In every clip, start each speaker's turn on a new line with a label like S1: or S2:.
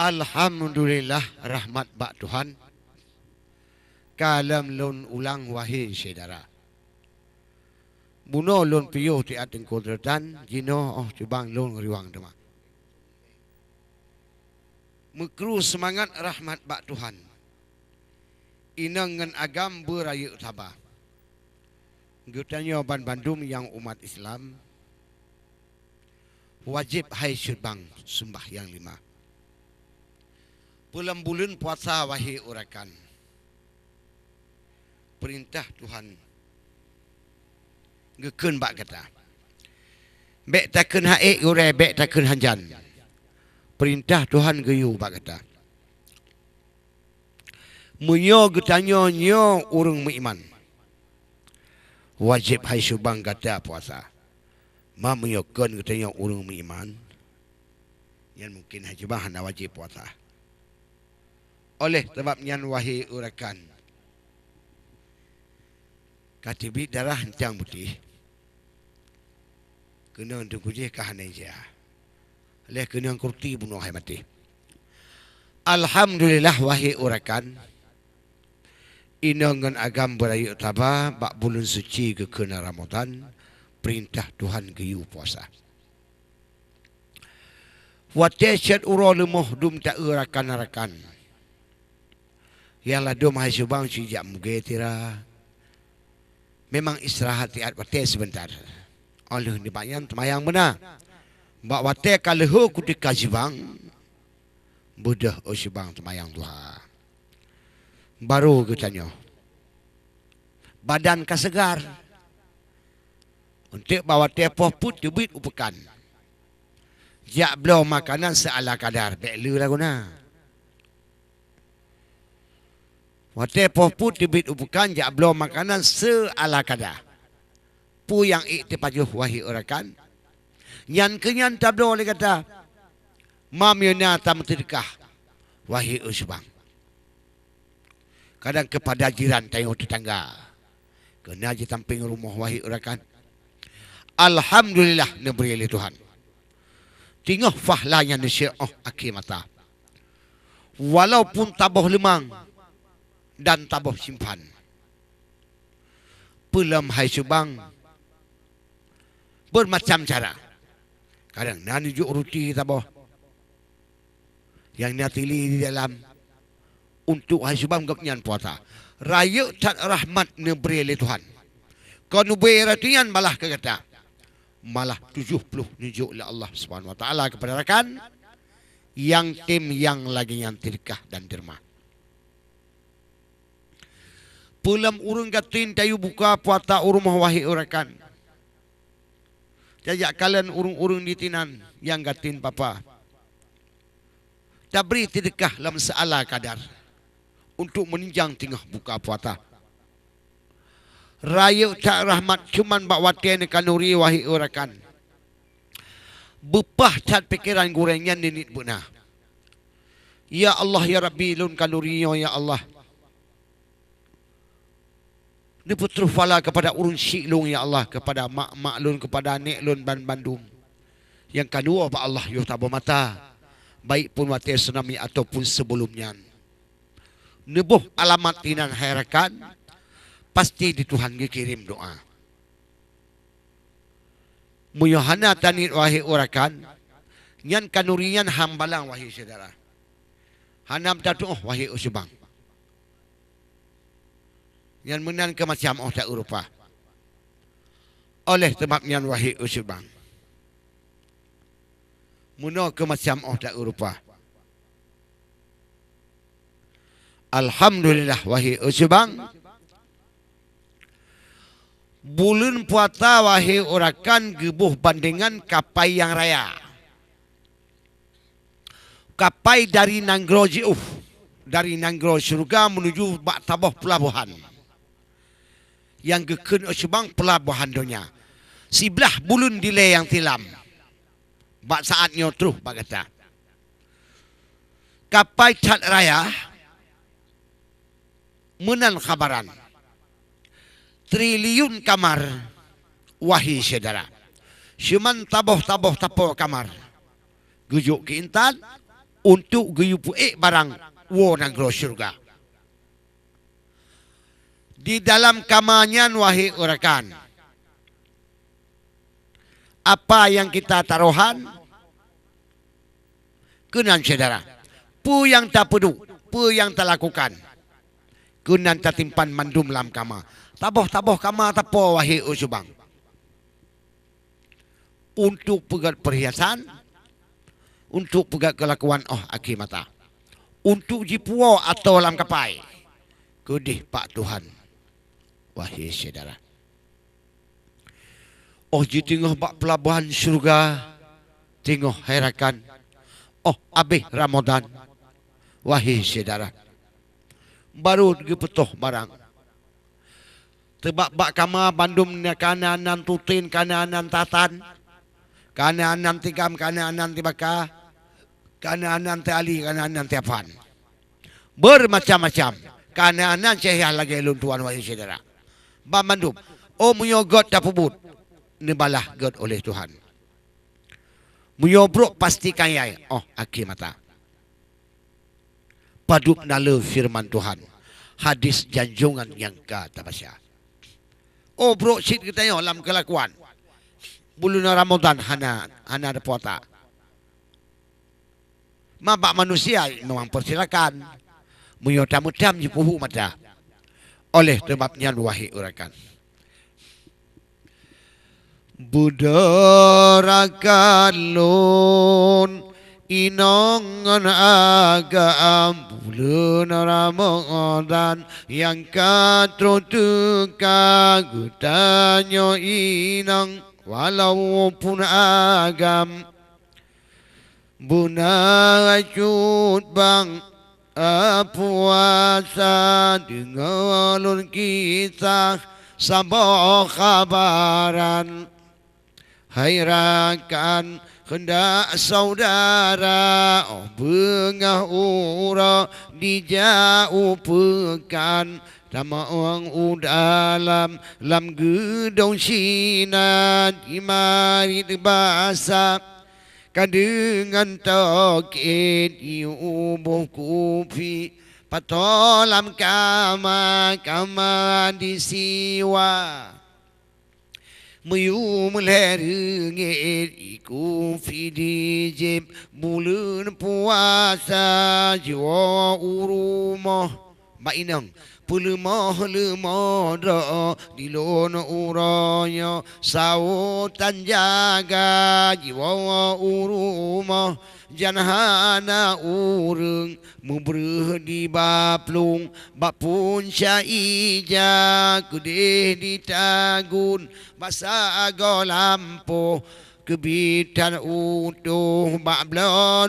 S1: Alhamdulillah rahmat bak Tuhan. Kalam lon ulang wahai saudara. Buno lon piyuh ti ating kudratan, jino cubang lon riwang dema. Mekru semangat rahmat bak Tuhan. Inangan agam berayu tabah. Gutanya ban Bandung yang umat Islam wajib hai syurbang sembah yang 5. Bulan-bulan puasa wahai urakan. Perintah Tuhan. Ngeken bak kata. Bek takun haik urai, bek takun hanjan. Perintah Tuhan geyu bak kata. Munyo getanyo nyo urung beriman. Wajib hai syurbang kata puasa. Ma menyokan getanyo urung beriman. Yang mungkin hai syurbang hana wajib puasa. Oleh sebabnya wahai urakan, katibi darah hancang putih kena untuk kujih kahanai dia. Oleh kena kurti bunuh hai mati. Alhamdulillah wahai urakan, inangan agam berayu tabah bak bulan suci ke kena Ramadan, perintah Tuhan geyu puasa. Watesyat uro lemoh dum tak urakan-arakan. Yang ladu mahai subang sijak muge tira. Memang istirahat tiat wate sebentar. Oleh ni banyak temayang benar. Bak wate kalehu kutika sibang. Budah o sibang temayang duha. Baru ketanya. Badan kasegar. Untuk bawa tepoh put debit upekan. Jak belum makanan seala kadar. Beklu lah guna. Wate poput dibit ubukan jak belum makanan seala kadar. Pu yang iktipajuh wahai urakan. Nyan kenyan tablo oleh kata. Mam yuna tam terkah. Wahai usbang. Kadang kepada jiran tengok tetangga. Kena je tamping rumah wahai urakan. Alhamdulillah neberi oleh Tuhan. Tinggal fahlanya nasyir'ah akhir mata. Walaupun tabuh lemang. Dan tabuh simpan. Pelam hai subang. Bermacam cara. Kadang nak juk ruti tabuh. Yang nak tili di dalam. Untuk hai subang gapnyan puasa. Raya tak rahmat neberi oleh Tuhan. Kau nubai ratian malah kata. Malah 70 nunjuk oleh Allah SWT kepada rakan. Yang tim yang lagi yang tirkah dan derma. Pulam urung gatin tayu buka puata urumah wahai urakan. Jajak kalian urung-urung ditinan yang gatin papa. Tak beri tidakah dalam seala kadar. Untuk meninjang tengah buka puata. Raya tak rahmat cuman bak watian kanuri wahai urakan. Bepah cat pikiran gorengnya ninit bunah. Ya Allah ya Rabbi lun kanuriyo ya Allah. Ni putru fala kepada urun syik lung ya Allah. Kepada mak-mak lun, kepada nek lun ban Bandung. Yang kedua Pak Allah yuh tabah mata. Baik pun wati tsunami ataupun sebelumnya. Nebuh alamat tinan hairakan. Pasti di Tuhan dikirim doa. Muyuhana tanit wahai urakan. Nyan kanurian hambalang wahai saudara. Hanam tatuh wahai usubang. Yang menan ke macam tak Eropah. Oleh sebabnya wahai usubang. Muno ke macam tak Eropah. Alhamdulillah wahai usubang. Bulan puasa wahai urakan gebuh bandingan kapai yang raya. Kapai dari Nanggro Jiuf. Dari Nanggro surga menuju bak tabah pelabuhan. Yang geken usbang pelabuhan dunia. Sebelah bulun dilay yang tilam. Bak saatnya terus bak kata. Kapai cat raya. Menan khabaran. Triliun kamar. Wahai saudara. Cuman taboh-taboh tapau kamar. Gujuk ke intan. untuk guyupu barang wo nagro syurga. Di dalam kamanyan wahai urakan, apa yang kita taruhan kenan saudara, pu yang tak pedu, pu yang tak lakukan, kenan tak timpan mandum lam kama. Taboh kama tapo wahai usubang. Untuk pegat perhiasan, untuk pegat kelakuan aki mata, untuk jipuo atau lam kapai, kedih Pak Tuhan, wahai saudara. Ji tengah bak pelabuhan syurga, tengah herakan, habis Ramadan, wahai saudara. Baru dipetuh barang. Tebak-bak kama bandum kanan tutin, kanan tatan, kanan tigam, kanan tibaka, kanan tiali, kanan tiapan. Bermacam-macam. Kanan saya lagi luntuan wahai saudara. Bandum, munyogot tak pubut. Nibalah God oleh Tuhan. Muyobrok pastikan yai. Aki mata. Paduk nala firman Tuhan. Hadis janjungan yang kata pasya. Bro sit kita yo lam kelakuan. Bulan Ramadan hana ada puasa. Mabak manusia memang persilakan. Muyo tamu-tam ji puhu mata. Oleh sebabnya wahai urakan. Budarakan lon inongan agam bulan Ramadan yang katrutuka gutanyo inang walaupun agam bunajut bang puasa dengan kisah sabah kabaran hairakan hendak saudara bengah ura dijauh pekan sama orang udalam lam gedong sinan imari bahasa kadengan tokit iubuh kupi patolam kama di siwa Muyu melerengit iku fidijib bulan puasa jiwa urumah mainang lemah doa di lona uranya sautan jaga jiwa urumah janhana urung mubreh di baplung bapun syaija kudih di tagun basa golampo kebitan utuh bak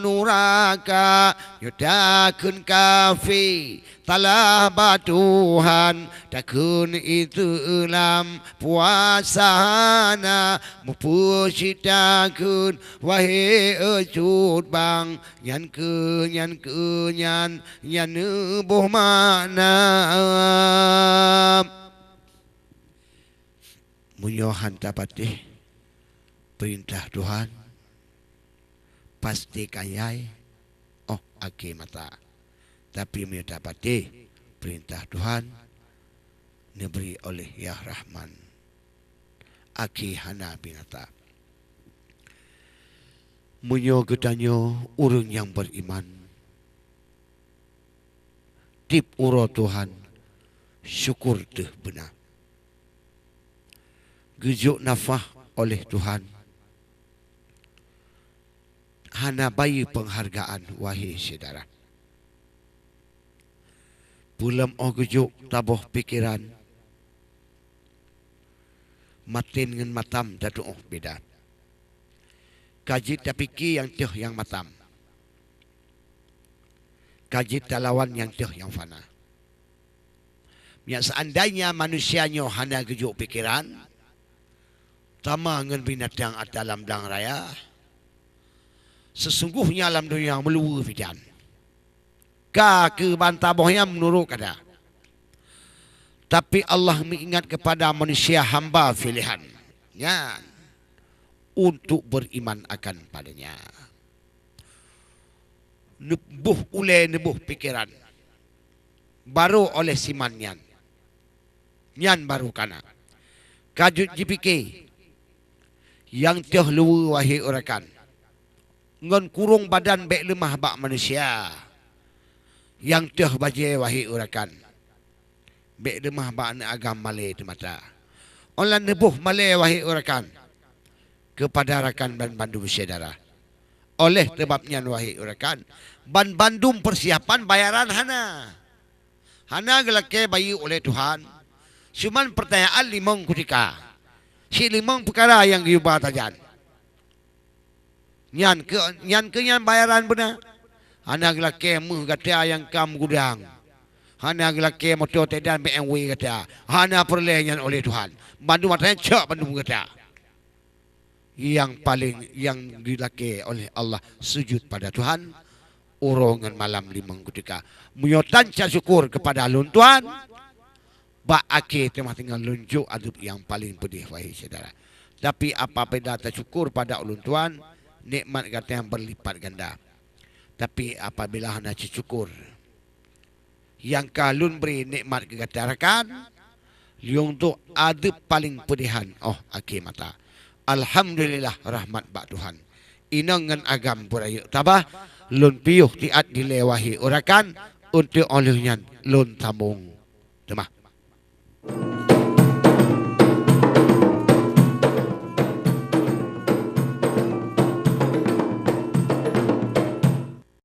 S1: nuraka yutakun kafe talah batuhan takun itu lam puasana mupusitakun wahai ejut bang nyan nubuh mana munyohan tapatih perintah Tuhan pastikan yai aki mata tapi mendapati perintah Tuhan diberi oleh Ya Rahman aki hana binata munyo getanyo urang yang beriman tip uro Tuhan syukur teh benar gejuk nafah oleh Tuhan hana bayi penghargaan wahai saudara. Pulam gejuk taboh pikiran matin dengan matam datu beda. Kaji tapiki yang teh yang matam. Kaji talawan yang teh yang fana. Ya seandainya manusianya hana gejuk pikiran tama dengan binatang dalam dang raya sesungguhnya alam dunia meluwe fidan. Ke bantabohnya menurut kada. Tapi Allah mengingat kepada manusia hamba pilihan. Ya, untuk beriman akan padanya. nebuh ule nebuh pikiran. Baru oleh siman nyan. Nyan baru kana. Kajut jipike. Yang teh luwe wahai orakan. Ngon kurung badan bek lemah bak manusia. Yang teh baje wahai orakan. Bek lemah bak ne agam malay tu mata. Olah nebuh malay wahai orakan. Kepada rakan ban Bandung saudara. Oleh sebabnya wahai orakan. Ban Bandung persiapan bayaran hana. Hana gelake bayi oleh Tuhan. Cuman pertanyaan limong kutika. Si limong perkara yang diubah tajan. Nyan ke bayaran benar. Hana gelake muh kata yang kam gudang. Hana gelake motor tedan BMW kata. Hana perleh nyan oleh Tuhan. Bandung matanya cak Bandung kata. Yang paling yang dilake oleh Allah sujud pada Tuhan. Urongan malam limong kutika. Menyotan syukur kepada Alun Tuhan. Bak akhir tengah tinggal lunjuk adub yang paling pedih wahai saudara. Tapi apabila tersyukur pada ulun Tuhan, nikmat kata yang berlipat ganda. Tapi apabila hanya syukur, yang kalun beri nikmat kegatarakan, yung tu adub paling pedihan. Oh akhir mata. Alhamdulillah rahmat bak Tuhan. Inangan agam purayu tabah, lun piyuh tiat dilewahi orakan, untuk olehnya lun tambung. Temah.